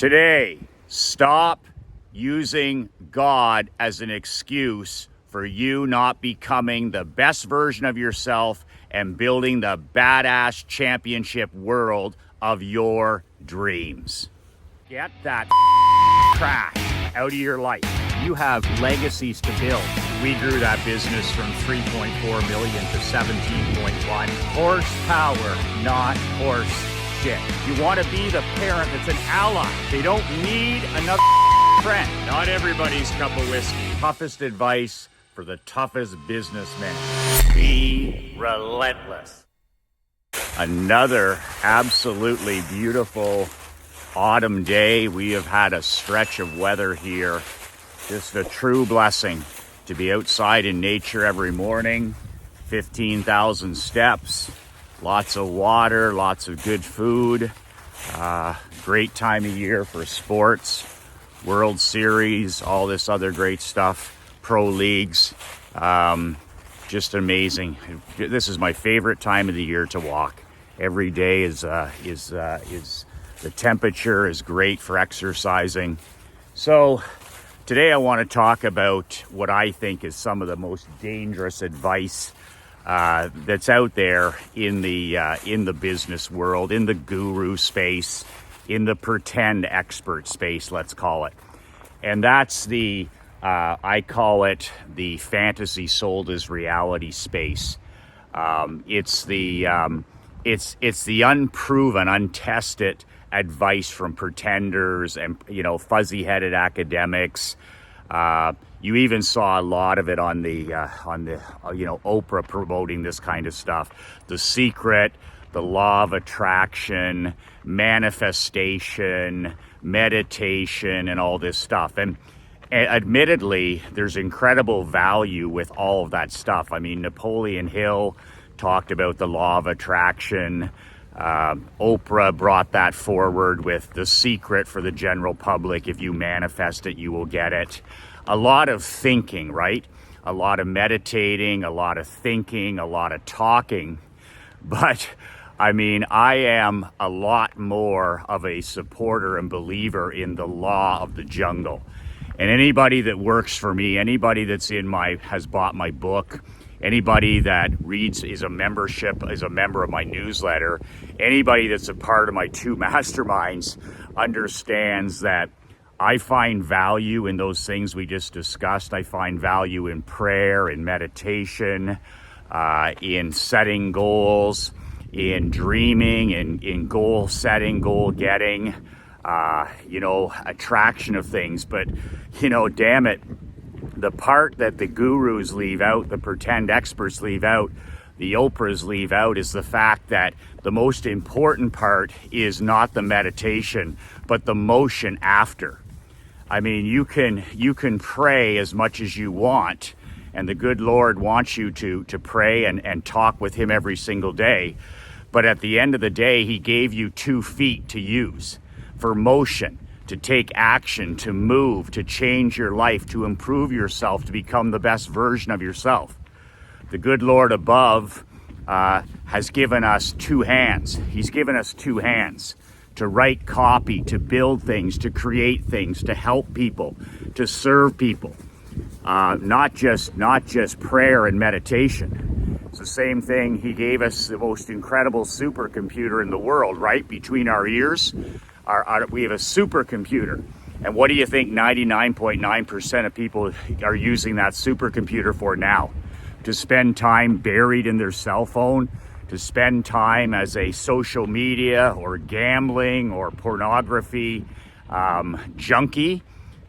Today, stop using God as an excuse for you not becoming the best version of yourself and building the badass championship world of your dreams. Get that trash out of your life. You have legacies to build. We grew that business from 3.4 million to 17.1. Horsepower, not horse shit. You want to be the parent that's an ally. They don't need another friend. Not everybody's cup of whiskey. Toughest advice for the toughest businessman. Be relentless. Another absolutely beautiful autumn day. We have had a stretch of weather here. Just a true blessing to be outside in nature every morning. 15,000 steps, lots of water, lots of good food. Great time of year for sports, World Series, all this other great stuff, pro leagues. Just amazing. This is my favorite time of the year to walk. Every day is the temperature is great for exercising. So today I want to talk about what I think is some of the most dangerous advice that's out there in the business world, in the guru space, in the pretend expert space, let's call it. And that's I call it the fantasy sold as reality space. It's the unproven, untested advice from pretenders and, fuzzy-headed academics. You even saw a lot of it on the Oprah promoting this kind of stuff. The Secret, the law of attraction, manifestation, meditation, and all this stuff. And admittedly, there's incredible value with all of that stuff. I mean, Napoleon Hill talked about the law of attraction. Oprah brought that forward with The Secret for the general public. If you manifest it, you will get it. A lot of thinking, right? A lot of meditating, a lot of thinking, a lot of talking. But I mean, I am a lot more of a supporter and believer in the law of the jungle. And anybody that works for me, anybody that's has bought my book, anybody that reads, is a member of my newsletter, anybody that's a part of my 2 masterminds understands that I find value in those things we just discussed. I find value in prayer, in meditation, in setting goals, in dreaming, in goal setting, goal getting, attraction of things. But, damn it, the part that the gurus leave out, the pretend experts leave out, the Oprahs leave out, is the fact that the most important part is not the meditation, but the motion after. I mean, you can pray as much as you want, and the good Lord wants you to pray and talk with him every single day. But at the end of the day, he gave you 2 feet to use for motion, to take action, to move, to change your life, to improve yourself, to become the best version of yourself. The good Lord above has given us 2 hands. He's given us 2 hands to write copy, to build things, to create things, to help people, to serve people. Not just prayer and meditation. It's the same thing. He gave us the most incredible supercomputer in the world, right? Between our ears, we have a supercomputer. And what do you think 99.9% of people are using that supercomputer for now? To spend time buried in their cell phone, to spend time as a social media or gambling or pornography junkie.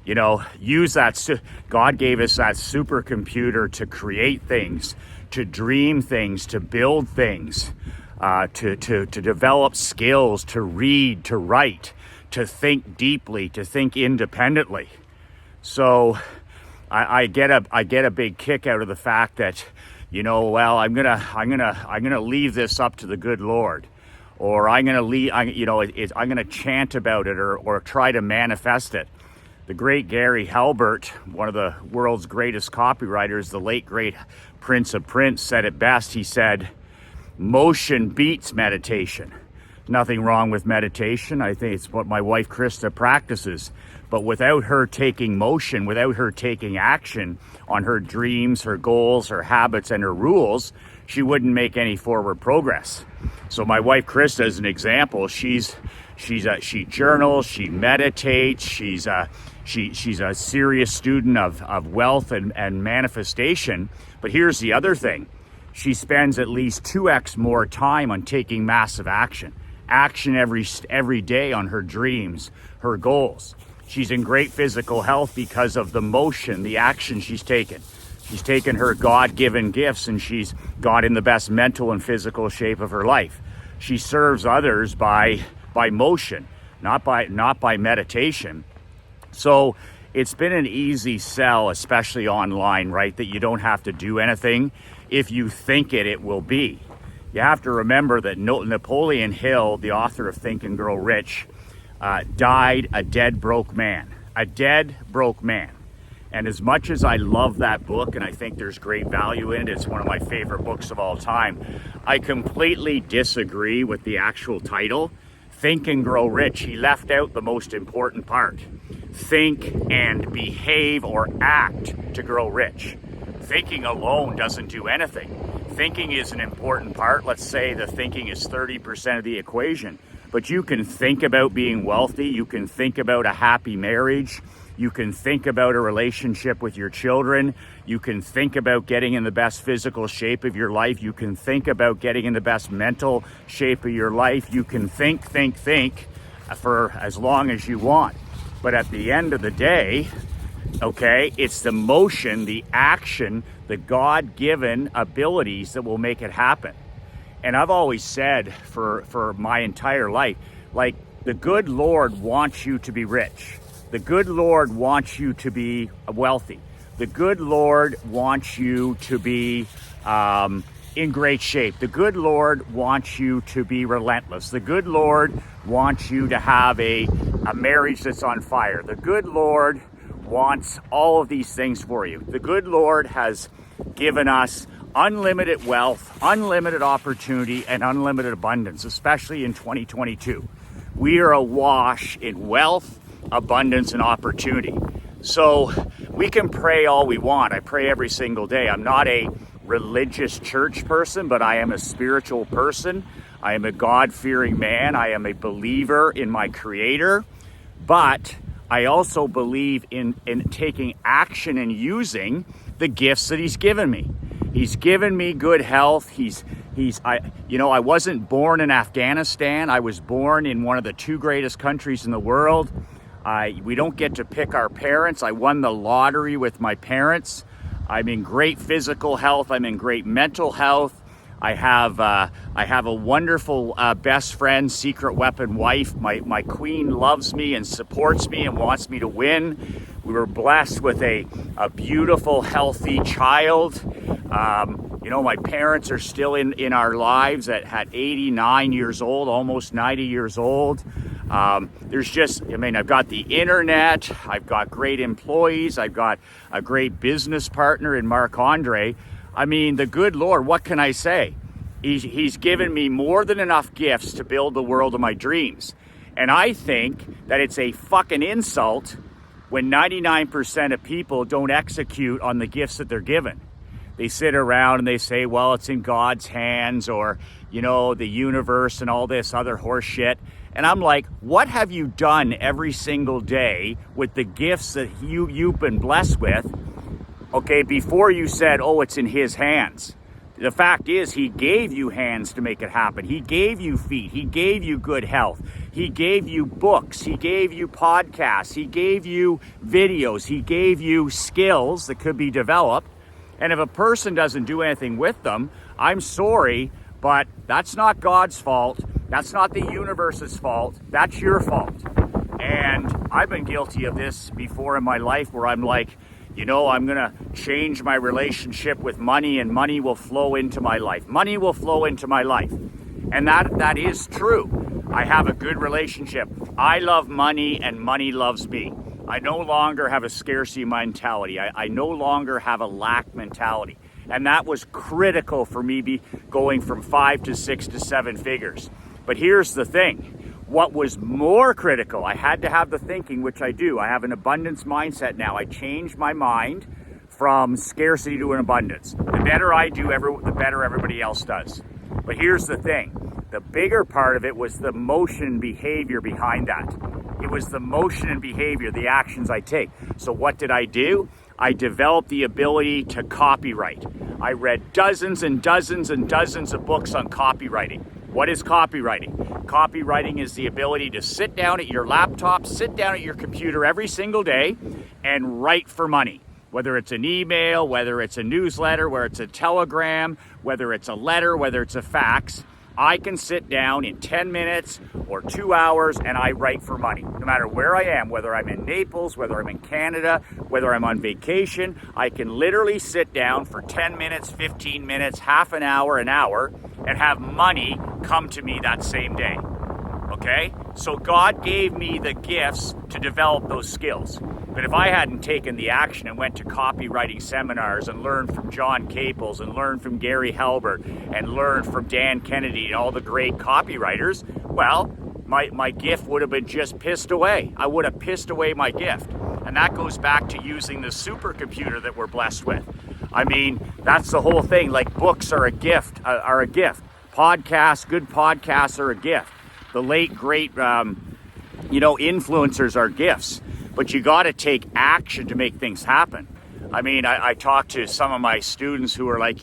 Use that. God gave us that supercomputer to create things, to dream things, to build things, to develop skills, to read, to write, to think deeply, to think independently. So I get a big kick out of the fact that, I'm gonna leave this up to the good Lord, or I'm gonna chant about it or try to manifest it. The great Gary Halbert, one of the world's greatest copywriters, the late great Prince of Prince, said it best. He said, "Motion beats meditation. Nothing wrong with meditation. I think it's what my wife Krista practices. But without her taking motion, without her taking action on her dreams, her goals, her habits, and her rules, she wouldn't make any forward progress. So my wife Krista, as an example, she journals, she meditates, she's a serious student of wealth and manifestation. But here's the other thing. She spends at least 2x more time on taking massive action every day on her dreams, her goals. She's in great physical health because of the motion, the action she's taken. She's taken her God-given gifts and she's got in the best mental and physical shape of her life. She serves others by motion, not by meditation. So it's been an easy sell, especially online, right? That you don't have to do anything. If you think it will be. You have to remember that Napoleon Hill, the author of Think and Grow Rich, died a dead broke man. A dead broke man. And as much as I love that book and I think there's great value in it, it's one of my favorite books of all time, I completely disagree with the actual title. Think and Grow Rich. He left out the most important part. Think and behave or act to grow rich. Thinking alone doesn't do anything. Thinking is an important part. Let's say the thinking is 30% of the equation. But you can think about being wealthy. You can think about a happy marriage. You can think about a relationship with your children. You can think about getting in the best physical shape of your life. You can think about getting in the best mental shape of your life. You can think for as long as you want. But at the end of the day, okay, it's the motion, the action, the God-given abilities that will make it happen. And I've always said for my entire life, like, the good Lord wants you to be rich. The good Lord wants you to be wealthy. The good Lord wants you to be in great shape. The good Lord wants you to be relentless. The good Lord wants you to have a marriage that's on fire. The good Lord wants all of these things for you. The good Lord has given us unlimited wealth, unlimited opportunity, and unlimited abundance, especially in 2022. We are awash in wealth, abundance, and opportunity. So we can pray all we want. I pray every single day. I'm not a religious church person, but I am a spiritual person. I am a God-fearing man. I am a believer in my Creator. But I also believe in taking action and using the gifts that He's given me. He's given me good health. I wasn't born in Afghanistan. I was born in one of the two greatest countries in the world. We don't get to pick our parents. I won the lottery with my parents. I'm in great physical health. I'm in great mental health. I have a wonderful best friend, secret weapon wife. My queen loves me and supports me and wants me to win. We were blessed with a beautiful, healthy child. My parents are still in our lives at 89 years old, almost 90 years old. I've got the internet, I've got great employees, I've got a great business partner in Marc Andre. I mean, the good Lord, what can I say? He's given me more than enough gifts to build the world of my dreams. And I think that it's a fucking insult when 99% of people don't execute on the gifts that they're given. They sit around and they say, well, it's in God's hands, or, the universe and all this other horse shit. And I'm like, what have you done every single day with the gifts that you've been blessed with, okay, before you said, oh, it's in His hands? The fact is, He gave you hands to make it happen. He gave you feet. He gave you good health. He gave you books. He gave you podcasts. He gave you videos. He gave you skills that could be developed. And if a person doesn't do anything with them, I'm sorry, but that's not God's fault. That's not the universe's fault. That's your fault. And I've been guilty of this before in my life, where I'm like, I'm going to change my relationship with money and money will flow into my life. Money will flow into my life. And that is true. I have a good relationship. I love money and money loves me. I no longer have a scarcity mentality. I no longer have a lack mentality. And that was critical for me going from 5 to 6 to 7 figures. But here's the thing. What was more critical, I had to have the thinking, which I do. I have an abundance mindset now. I changed my mind from scarcity to an abundance. The better I do, the better everybody else does. But here's the thing. The bigger part of it was the motion and behavior behind that. It was the motion and behavior, the actions I take. So what did I do? I developed the ability to copywrite. I read dozens and dozens and dozens of books on copywriting. What is copywriting? Copywriting is the ability to sit down at your laptop, sit down at your computer every single day and write for money. Whether it's an email, whether it's a newsletter, whether it's a telegram, whether it's a letter, whether it's a fax, I can sit down in 10 minutes or 2 hours and I write for money. No matter where I am, whether I'm in Naples, whether I'm in Canada, whether I'm on vacation, I can literally sit down for 10 minutes, 15 minutes, half an hour, and have money come to me that same day. Okay? So God gave me the gifts to develop those skills. But if I hadn't taken the action and went to copywriting seminars and learned from John Caples and learned from Gary Halbert and learned from Dan Kennedy and all the great copywriters, well, my gift would have been just pissed away. I would have pissed away my gift. And that goes back to using the supercomputer that we're blessed with. I mean, that's the whole thing. Like books are a gift, Podcasts, good podcasts are a gift. The late, great, influencers are gifts. But you got to take action to make things happen. I mean, I talked to some of my students who are like,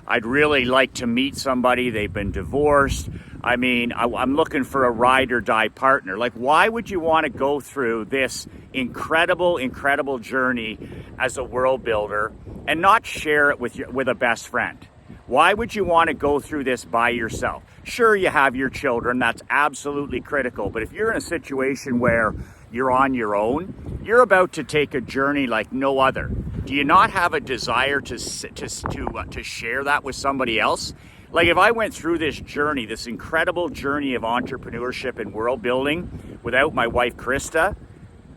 I'd really like to meet somebody. They've been divorced. I mean, I'm looking for a ride or die partner. Like, why would you want to go through this incredible, incredible journey as a world builder and not share it with a best friend? Why would you want to go through this by yourself? Sure, you have your children. That's absolutely critical. But if you're in a situation where you're on your own, you're about to take a journey like no other. Do you not have a desire to share that with somebody else? Like if I went through this journey, this incredible journey of entrepreneurship and world building without my wife, Krista,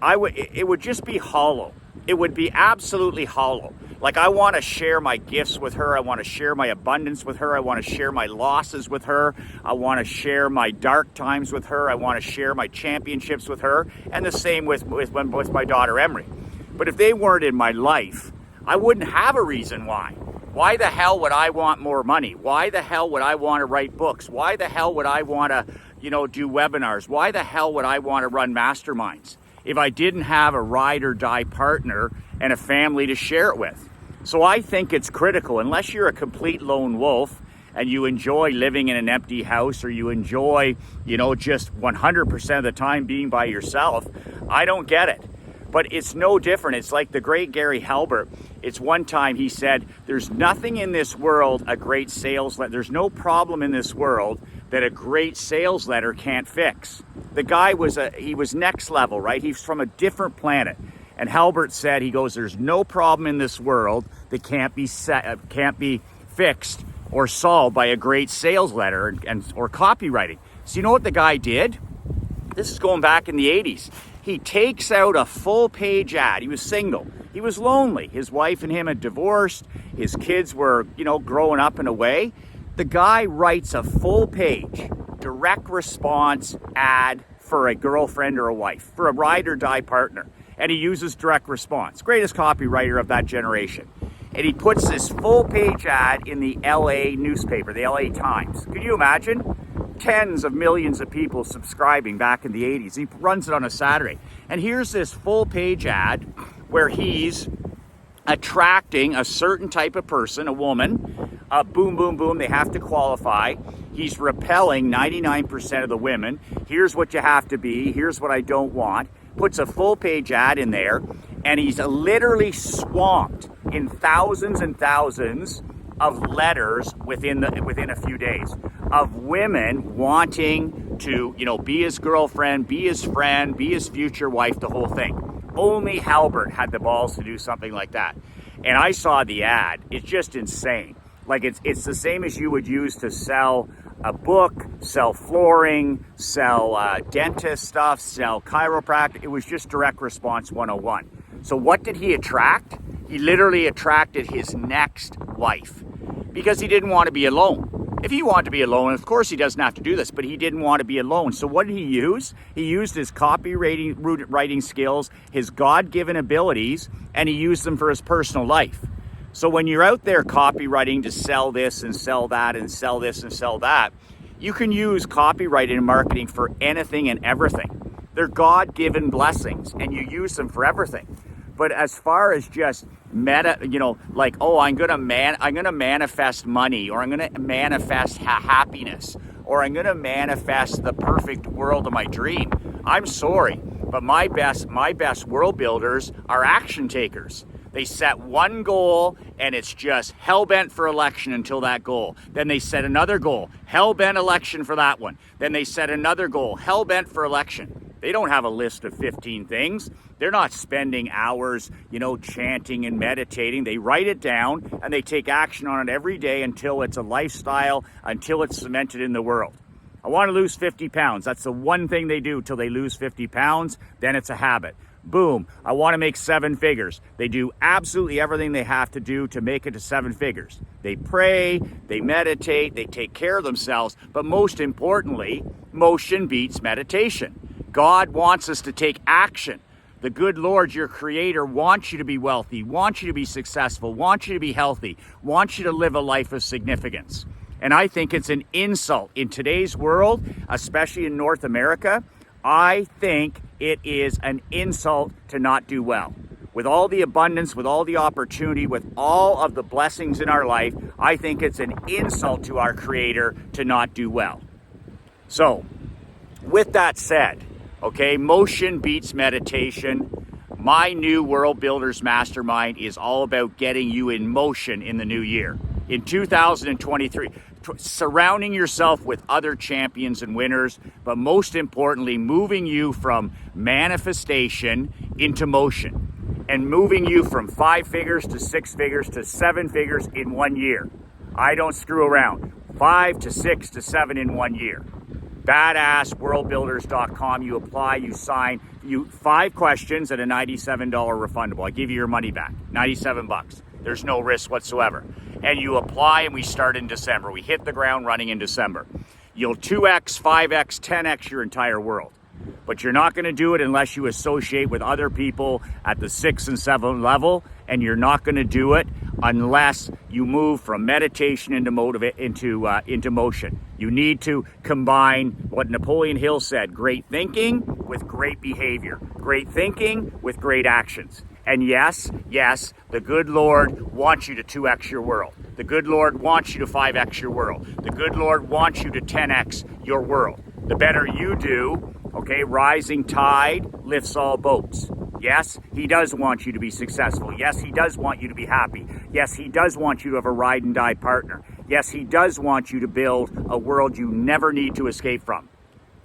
it would just be hollow. It would be absolutely hollow. Like I want to share my gifts with her. I want to share my abundance with her. I want to share my losses with her. I want to share my dark times with her. I want to share my championships with her. And the same with my daughter, Emery. But if they weren't in my life, I wouldn't have a reason why. Why the hell would I want more money? Why the hell would I want to write books? Why the hell would I want to, do webinars? Why the hell would I want to run masterminds if I didn't have a ride or die partner and a family to share it with? So I think it's critical, unless you're a complete lone wolf and you enjoy living in an empty house or you enjoy, just 100% of the time being by yourself, I don't get it. But it's no different. It's like the great Gary Halbert. It's one time he said, there's nothing in this world a great sales letter. There's no problem in this world that a great sales letter can't fix. The guy he was next level, right? He's from a different planet. And Halbert said, he goes, there's no problem in this world that can't be fixed or solved by a great sales letter or copywriting. So you know what the guy did? This is going back in the 80s. He takes out a full page ad. He was single. He was lonely. His wife and him had divorced. His kids were, growing up in a way. The guy writes a full page direct response ad for a girlfriend or a wife, for a ride or die partner. And he uses direct response. Greatest copywriter of that generation. And he puts this full page ad in the LA newspaper, the LA Times. Can you imagine? Tens of millions of people subscribing back in the 80s. He runs it on a Saturday. And here's this full page ad where he's attracting a certain type of person, a woman. Boom, boom, boom, they have to qualify. He's repelling 99% of the women. Here's what you have to be. Here's what I don't want. Puts a full page ad in there. And he's literally swamped in thousands and thousands of letters within a few days of women wanting to, be his girlfriend, be his friend, be his future wife, the whole thing. Only Halbert had the balls to do something like that. And I saw the ad. It's just insane. Like it's the same as you would use to sell a book, sell flooring, sell dentist stuff, sell chiropractic. It was just direct response 101. So what did he attract? He literally attracted his next wife because he didn't want to be alone. If he wanted to be alone, of course he doesn't have to do this, but he didn't want to be alone. So what did he use? He used his copywriting skills, his God-given abilities, and he used them for his personal life. So when you're out there copywriting to sell this and sell that and sell this and sell that, you can use copywriting and marketing for anything and everything. They're God-given blessings, and you use them for everything. But as far as just like, oh, I'm gonna manifest money, or I'm gonna manifest happiness, or I'm gonna manifest the perfect world of my dream. I'm sorry, but my best world builders are action takers. They set one goal and it's just hell-bent for election until that goal. Then they set another goal, hell-bent election for that one. Then they set another goal, hell-bent for election. They don't have a list of 15 things. They're not spending hours, chanting and meditating. They write it down and they take action on it every day until it's a lifestyle, until it's cemented in the world. I want to lose 50 pounds. That's the one thing they do till they lose 50 pounds. Then it's a habit. Boom, I want to make 7 figures. They do absolutely everything they have to do to make it to 7 figures. They pray, they meditate, they take care of themselves, but most importantly, motion beats meditation. God wants us to take action. The good Lord, your creator, wants you to be wealthy, wants you to be successful, wants you to be healthy, wants you to live a life of significance. And I think it's an insult in today's world, especially in North America. I think it is an insult to not do well. With all the abundance, with all the opportunity, with all of the blessings in our life, I think it's an insult to our Creator to not do well. So, with that said, okay, motion beats meditation. My new World Builders Mastermind is all about getting you in motion in the new year. In 2023, surrounding yourself with other champions and winners, but most importantly, moving you from manifestation into motion and moving you from 5 figures to 6 figures to 7 figures in 1 year. I don't screw around. 5 to 6 to 7 in 1 year. BadassWorldBuilders.com. You apply, you sign, 5 questions at a $97 refundable. I give you your money back, $97. There's no risk whatsoever. And you apply, and we start in December. We hit the ground running in December. You'll 2x, 5x, 10x your entire world. But you're not going to do it unless you associate with other people at the 6 and 7 level, and you're not going to do it unless you move from meditation into motion. You need to combine what Napoleon Hill said, great thinking with great behavior, great thinking with great actions. And yes, the good Lord wants you to 2x your world. The good Lord wants you to 5x your world. The good Lord wants you to 10x your world. The better you do, okay, rising tide lifts all boats. Yes, he does want you to be successful. Yes, he does want you to be happy. Yes, he does want you to have a ride and die partner. Yes, he does want you to build a world you never need to escape from.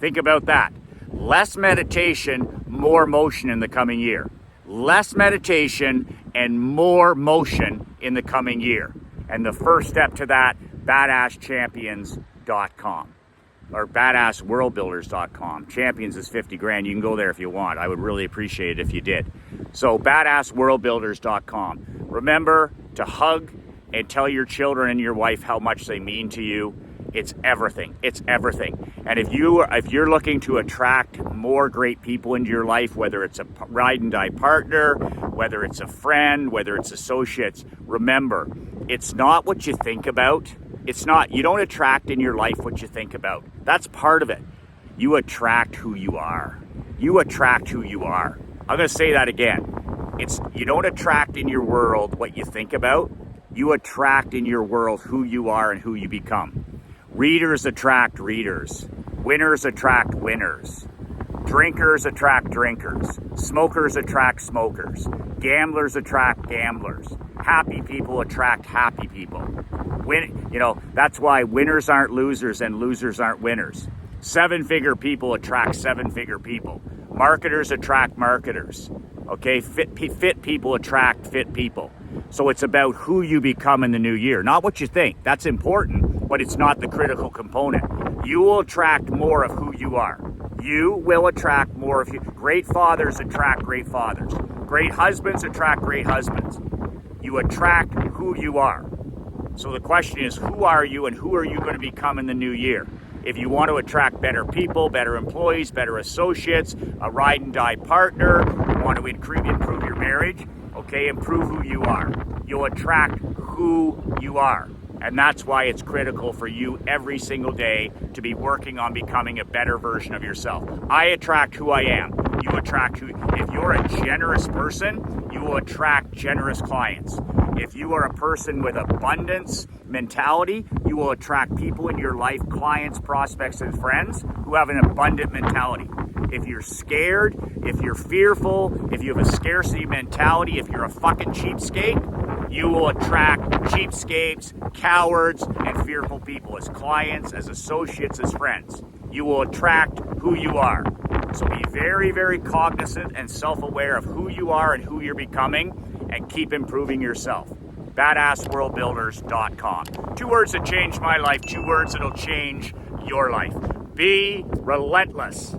Think about that. Less meditation, more motion in the coming year. Less meditation and more motion in the coming year. And the first step to that, BadassChampions.com or BadassWorldBuilders.com. Champions is 50 grand. You can go there if you want. I would really appreciate it if you did. So BadassWorldBuilders.com. Remember to hug and tell your children and your wife how much they mean to you. It's everything. It's everything. And if you're looking to attract more great people into your life, whether it's a ride and die partner, whether it's a friend, whether it's associates, remember, it's not what you think about. You don't attract in your life what you think about. That's part of it. You attract who you are. You attract who you are. I'm going to say that again. You don't attract in your world what you think about. You attract in your world who you are and who you become. Readers attract readers. Winners attract winners. Drinkers attract drinkers. Smokers attract smokers. Gamblers attract gamblers. Happy people attract happy people. That's why winners aren't losers and losers aren't winners. 7-figure people attract 7-figure people. Marketers attract marketers. Okay, fit people attract fit people. So it's about who you become in the new year, not what you think. That's important, but it's not the critical component. You will attract more of who you are. You will attract more of you. Great fathers attract great fathers. Great husbands attract great husbands. You attract who you are. So the question is, who are you and who are you going to become in the new year? If you want to attract better people, better employees, better associates, a ride and die partner, you want to improve your marriage, okay, improve who you are. You'll attract who you are. And that's why it's critical for you every single day to be working on becoming a better version of yourself. I attract who I am. You attract who. If you're a generous person, you will attract generous clients. If you are a person with abundance mentality, you will attract people in your life, clients, prospects, and friends who have an abundant mentality. If you're scared, if you're fearful, if you have a scarcity mentality, if you're a fucking cheapskate, you will attract cheapskates, cowards, and fearful people as clients, as associates, as friends. You will attract who you are. So be very, very cognizant and self-aware of who you are and who you're becoming, and keep improving yourself. BadassWorldBuilders.com. 2 words that changed my life, 2 words that'll change your life. Be relentless.